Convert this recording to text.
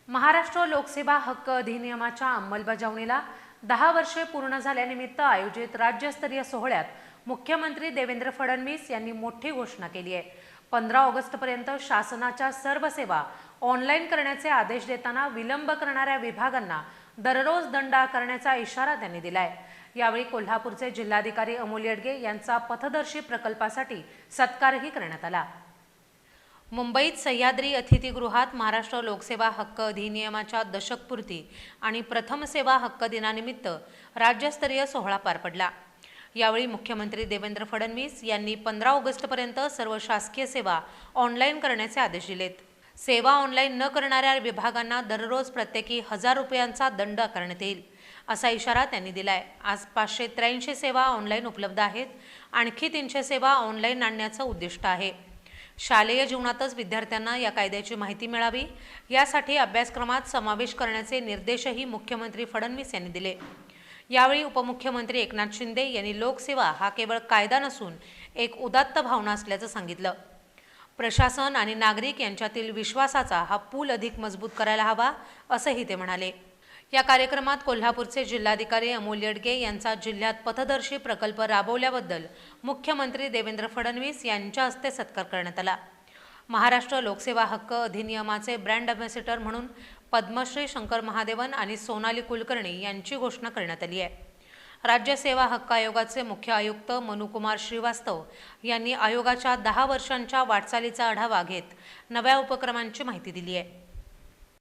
महाराष्ट्र लोकसेवा हक्क अधिनियमाच्या अंमलबजावणीला 10 वर्षे पूर्ण झाल्यानिमित्त आयोजित राज्यस्तरीय सोहळ्यात मुख्यमंत्री देवेंद्र फडणवीस यांनी मोठी घोषणा केली आहे। 15 ऑगस्टपर्यंत शासनाच्या सर्व सेवा ऑनलाईन करण्याचे आदेश देताना विलंब करणाऱ्या विभागांना दररोज दंड आकारण्याचा इशारा त्यांनी दिलाय। यावेळी कोल्हापूरचे जिल्हाधिकारी अमोल येडगे यांचा पथदर्शी प्रकल्पासाठी सत्कारही करण्यात आला। मुंबईत सह्याद्री अतिथीगृहात महाराष्ट्र लोकसेवा हक्क अधिनियमाच्या दशकपूर्ती आणि प्रथम सेवा हक्क दिनानिमित्त राज्यस्तरीय सोहळा पार पडला। यावेळी मुख्यमंत्री देवेंद्र फडणवीस यांनी 15 ऑगस्टपर्यंत सर्व शासकीय सेवा ऑनलाईन करण्याचे आदेश दिलेत। सेवा ऑनलाईन न करणाऱ्या विभागांना दररोज प्रत्येकी 1000 रुपयांचा दंड आकारण्यात येईल, असा इशारा त्यांनी दिलाय। आज 583 सेवा ऑनलाईन उपलब्ध आहेत। आणखी 300 सेवा ऑनलाईन आणण्याचं उद्दिष्ट आहे। शालेय जीवनातच विद्यार्थ्यांना या कायद्याची माहिती मिळावी, यासाठी अभ्यासक्रमात समावेश करण्याचे निर्देशही मुख्यमंत्री फडणवीस यांनी दिले। यावेळी उपमुख्यमंत्री एकनाथ शिंदे यांनी लोकसेवा हा केवळ कायदा नसून एक उदात्त भावना असल्याचं सांगितलं। प्रशासन आणि नागरिक यांच्यातील विश्वासाचा हा पूल अधिक मजबूत करायला हवा, असंही ते म्हणाले। या कार्यक्रमात कोल्हापूरचे जिल्हाधिकारी अमोल येडगे यांचा जिल्ह्यात पथदर्शी प्रकल्प राबवल्याबद्दल मुख्यमंत्री देवेंद्र फडणवीस यांच्या हस्ते सत्कार करण्यात आला। महाराष्ट्र लोकसेवा हक्क अधिनियमाचे ब्रँड अँबॅसेडर म्हणून पद्मश्री शंकर महादेवन आणि सोनाली कुलकर्णी यांची घोषणा करण्यात आली आहे। राज्य सेवा हक्क आयोगाचे मुख्य आयुक्त मनुकुमार श्रीवास्तव यांनी आयोगाच्या 10 वर्षांच्या वाटचालीचा आढावा घेत नव्या उपक्रमांची माहिती दिली आहे।